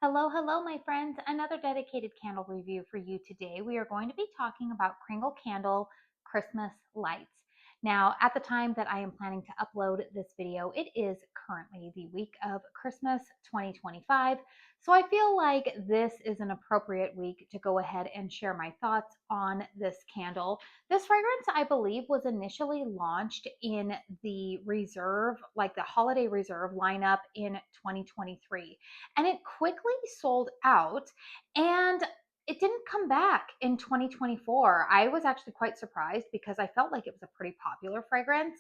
Hello, hello, my friends. Another dedicated candle review for you today. We are going to be talking about Kringle Candle Christmas lights. Now, at the time that I am planning to upload this video, it is currently the week of Christmas 2025. So I feel like this is an appropriate week to go ahead and share my thoughts on this candle. This fragrance, I believe, was initially launched in the reserve, like the holiday reserve lineup in 2023, and it quickly sold out, and it didn't come back in 2024. I was actually quite surprised because I felt like it was a pretty popular fragrance.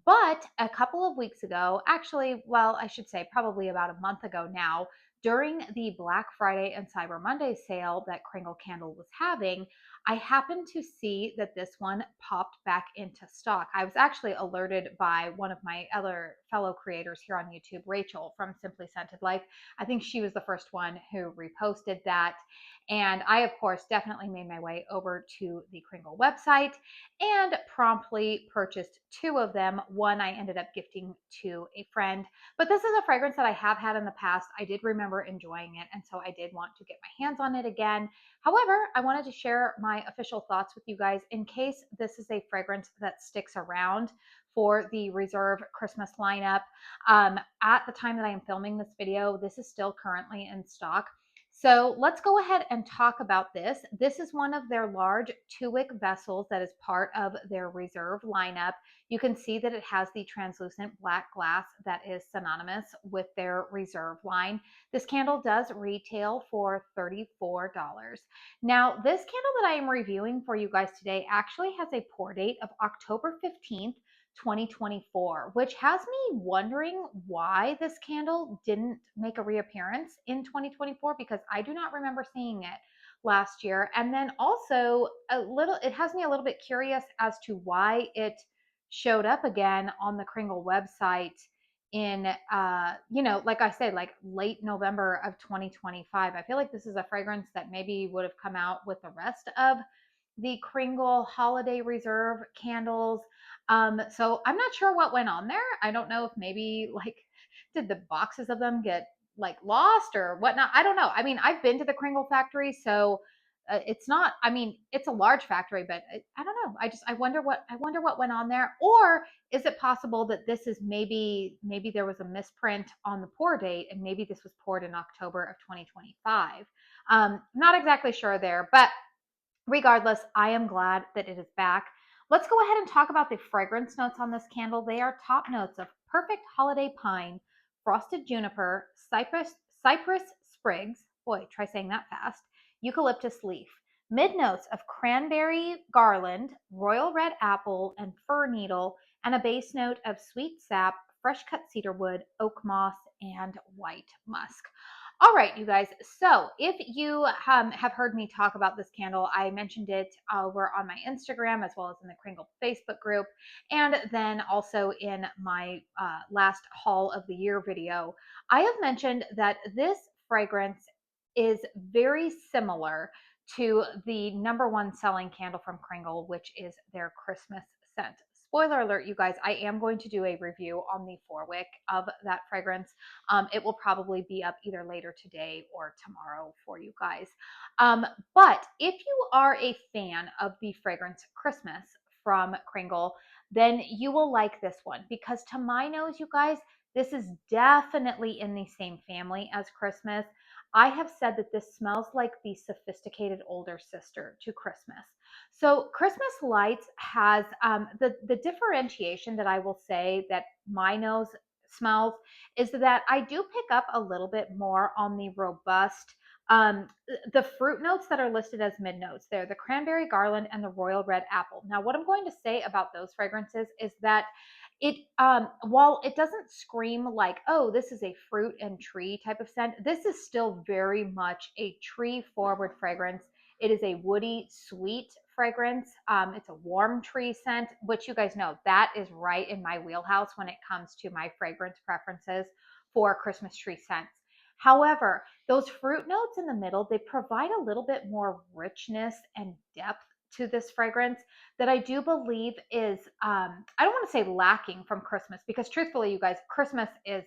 But a couple of weeks ago, actually, well, I should say probably about a month ago now, during the Black Friday and Cyber Monday sale that Kringle Candle was having, I happened to see that this one popped back into stock. I was actually alerted by one of my other fellow creators here on YouTube, Rachel from Simply Scented Life. I think she was the first one who reposted that. And I, of course, definitely made my way over to the Kringle website and promptly purchased two of them. One I ended up gifting to a friend. But this is a fragrance that I have had in the past. I did remember enjoying it, and so I did want to get my hands on it again. However, I wanted to share my official thoughts with you guys in case this is a fragrance that sticks around for the Reserve Christmas lineup. At the time that I am filming this video, this is still currently in stock. So let's go ahead and talk about this. This is one of their large 2-wick vessels that is part of their Reserve lineup. You can see that it has the translucent black glass that is synonymous with their Reserve line. This candle does retail for $34. Now, this candle that I am reviewing for you guys today actually has a pour date of October 15th, 2024, which has me wondering why this candle didn't make a reappearance in 2024, because I do not remember seeing it last year. And then also it has me a little bit curious as to why it showed up again on the Kringle website in like I said, like late November of 2025. I feel like this is a fragrance that maybe would have come out with the rest of the Kringle Holiday Reserve candles. So I'm not sure what went on there. I don't know if maybe like did the boxes of them get like lost or whatnot. I don't know. I mean, I've been to the Kringle factory, so it's not. I mean, it's a large factory, but I don't know. I wonder what went on there. Or is it possible that this is maybe there was a misprint on the pour date, and maybe this was poured in October of 2025. Not exactly sure there, but regardless, I am glad that it is back. Let's go ahead and talk about the fragrance notes on this candle. They are top notes of perfect holiday pine, frosted juniper, cypress sprigs, boy, try saying that fast, eucalyptus leaf. Mid notes of cranberry, garland, royal red apple, and fir needle, and a base note of sweet sap, fresh cut cedarwood, oak moss, and white musk. All right, you guys. So if you have heard me talk about this candle, I mentioned it over on my Instagram as well as in the Kringle Facebook group, and then also in my last haul of the year video. I have mentioned that this fragrance is very similar to the #1 selling candle from Kringle, which is their Christmas scent. Spoiler alert, you guys, I am going to do a review on the 4-wick of that fragrance. It will probably be up either later today or tomorrow for you guys. But if you are a fan of the fragrance Christmas from Kringle, then you will like this one, because to my nose, you guys, this is definitely in the same family as Christmas. I have said that this smells like the sophisticated older sister to Christmas. So Christmas Lights has the differentiation that I will say that my nose smells is that I do pick up a little bit more on the robust, the fruit notes that are listed as mid notes there, the cranberry, garland, and the royal red apple. Now, what I'm going to say about those fragrances is that it, while it doesn't scream like, oh, this is a fruit and tree type of scent, this is still very much a tree forward fragrance. It is a woody, sweet fragrance. It's a warm tree scent, which you guys know that is right in my wheelhouse when it comes to my fragrance preferences for Christmas tree scents. However, those fruit notes in the middle, they provide a little bit more richness and depth to this fragrance that I do believe is, I don't want to say lacking from Christmas, because truthfully, you guys, Christmas is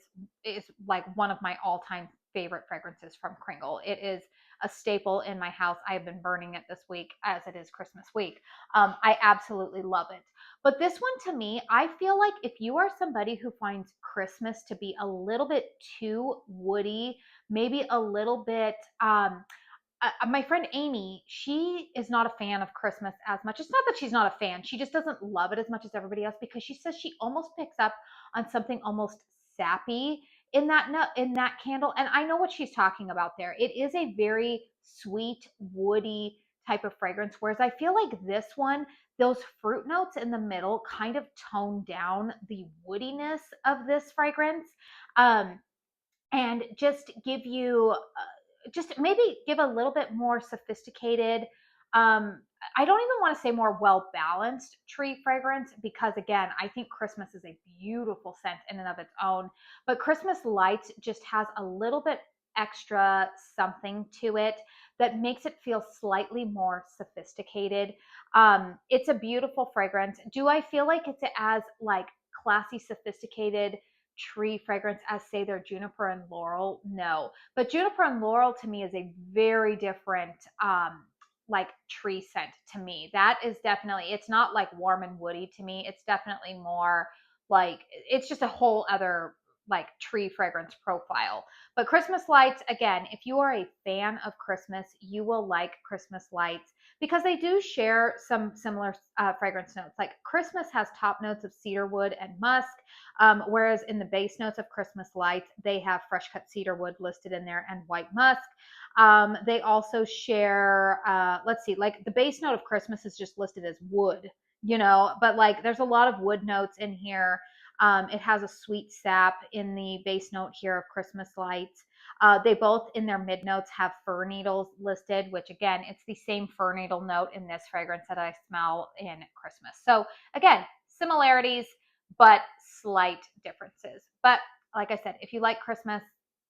like one of my all-time favorite fragrances from Kringle. It is a staple in my house. I have been burning it this week as it is Christmas week. I absolutely love it. But this one to me, I feel like if you are somebody who finds Christmas to be a little bit too woody, maybe a little bit, my friend Amy, she is not a fan of Christmas as much. It's not that she's not a fan. She just doesn't love it as much as everybody else because she says she almost picks up on something almost sappy in that candle. And I know what she's talking about there. It is a very sweet, woody type of fragrance. Whereas I feel like this one, those fruit notes in the middle kind of tone down the woodiness of this fragrance. And just give you just maybe give a little bit more sophisticated, I don't even want to say more well balanced tree fragrance, because again, I think Christmas is a beautiful scent in and of its own, but Christmas Lights just has a little bit extra something to it that makes it feel slightly more sophisticated. It's a beautiful fragrance. Do I feel like it's as like classy, sophisticated tree fragrance as say their Juniper and Laurel? No, but Juniper and Laurel to me is a very different like tree scent to me. That is definitely, it's not like warm and woody to me. It's definitely more like, it's just a whole other like tree fragrance profile. But Christmas Lights, again, if you are a fan of Christmas, you will like Christmas Lights because they do share some similar fragrance notes. Like Christmas has top notes of cedarwood and musk, whereas in the base notes of Christmas Lights, they have fresh cut cedarwood listed in there and white musk. They also share, let's see, like the base note of Christmas is just listed as wood, but like there's a lot of wood notes in here. It has a sweet sap in the base note here of Christmas Lights. They both in their mid notes have fir needles listed, which again, it's the same fir needle note in this fragrance that I smell in Christmas. So again, similarities, but slight differences. But like I said, if you like Christmas,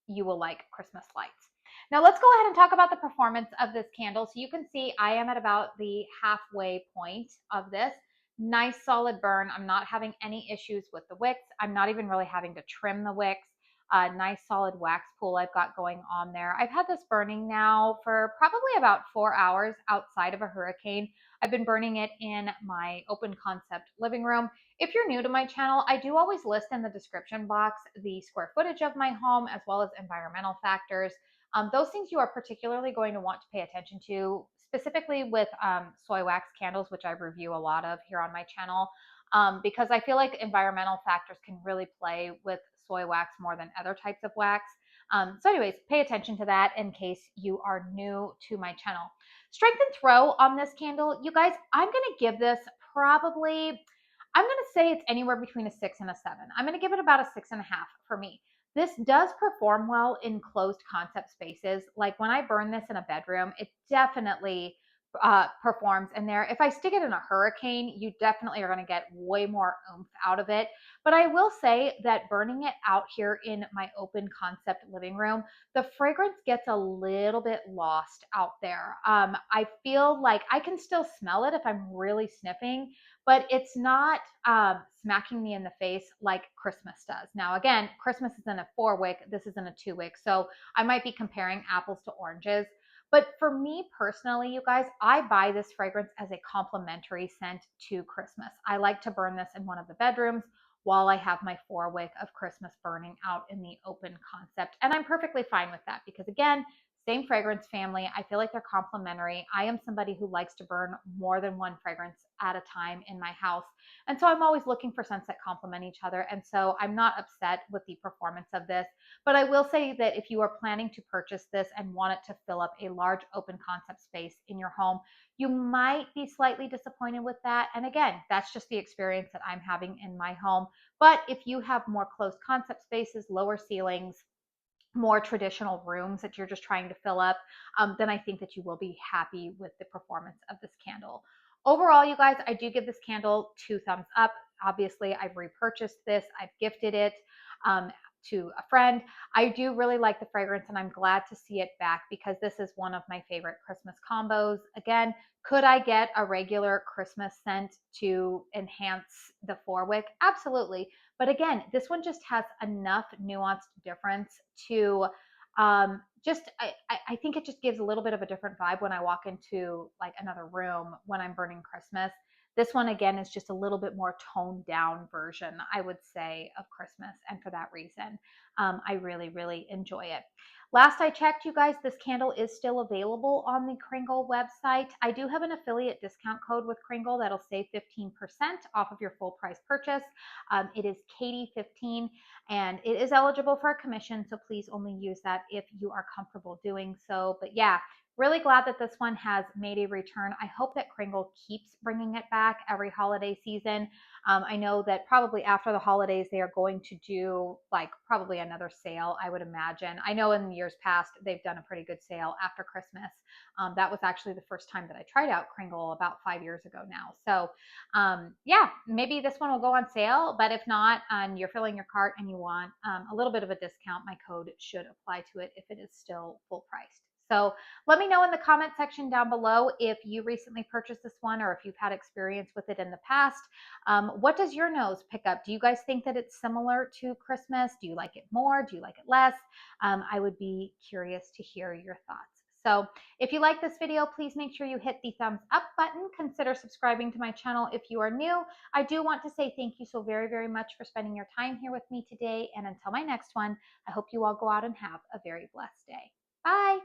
you will like Christmas Lights. Now let's go ahead and talk about the performance of this candle. So you can see I am at about the halfway point of this. Nice solid burn. I'm not having any issues with the wicks. I'm not even really having to trim the wicks. Nice solid wax pool I've got going on there. I've had this burning now for probably about 4 hours outside of a hurricane. I've been burning it in my open concept living room. If you're new to my channel, I do always list in the description box the square footage of my home as well as environmental factors. Those things you are particularly going to want to pay attention to, specifically with soy wax candles, which I review a lot of here on my channel, because I feel like environmental factors can really play with soy wax more than other types of wax. So anyways, pay attention to that in case you are new to my channel. Strength and throw on this candle, you guys, I'm going to give this probably, I'm going to say it's anywhere between a 6 and a 7. I'm going to give it about a 6.5 for me. This does perform well in closed concept spaces. Like when I burn this in a bedroom, it definitely performs in there. If I stick it in a hurricane, you definitely are going to get way more oomph out of it. But I will say that burning it out here in my open concept living room, the fragrance gets a little bit lost out there. I feel like I can still smell it if I'm really sniffing, but it's not smacking me in the face like Christmas does. Now, again, Christmas is in a 4-wick. This is in a 2-wick. So I might be comparing apples to oranges. But for me personally, you guys, I buy this fragrance as a complimentary scent to Christmas. I like to burn this in one of the bedrooms while I have my 4-wick of Christmas burning out in the open concept. And I'm perfectly fine with that because again, same fragrance family. I feel like they're complementary. I am somebody who likes to burn more than one fragrance at a time in my house. And so I'm always looking for scents that complement each other. And so I'm not upset with the performance of this. But I will say that if you are planning to purchase this and want it to fill up a large open concept space in your home, you might be slightly disappointed with that. And again, that's just the experience that I'm having in my home. But if you have more closed concept spaces, lower ceilings, more traditional rooms that you're just trying to fill up, then I think that you will be happy with the performance of this candle. Overall, you guys, I do give this candle 2 thumbs up. Obviously, I've repurchased this. I've gifted it to a friend. I do really like the fragrance and I'm glad to see it back because this is one of my favorite Christmas combos. Again, could I get a regular Christmas scent to enhance the 4-wick? Absolutely. But again, this one just has enough nuanced difference to I think it just gives a little bit of a different vibe when I walk into like another room when I'm burning Christmas. This one again is just a little bit more toned down version, I would say, of Christmas, and for that reason, I really, really enjoy it. Last I checked, you guys, this candle is still available on the Kringle website. I do have an affiliate discount code with Kringle that'll save 15% off of your full price purchase. It is Katie15, and it is eligible for a commission, so please only use that if you are comfortable doing so. But yeah, really glad that this one has made a return. I hope that Kringle keeps bringing it back every holiday season. I know that probably after the holidays, they are going to do like probably another sale, I would imagine. I know in years past, they've done a pretty good sale after Christmas. That was actually the first time that I tried out Kringle about 5 years ago now. So yeah, maybe this one will go on sale, but if not, and you're filling your cart and you want a little bit of a discount, my code should apply to it if it is still full priced. So let me know in the comment section down below if you recently purchased this one or if you've had experience with it in the past. What does your nose pick up? Do you guys think that it's similar to Christmas? Do you like it more? Do you like it less? I would be curious to hear your thoughts. So if you like this video, please make sure you hit the thumbs up button. Consider subscribing to my channel if you are new. I do want to say thank you so very, very much for spending your time here with me today. And until my next one, I hope you all go out and have a very blessed day. Bye.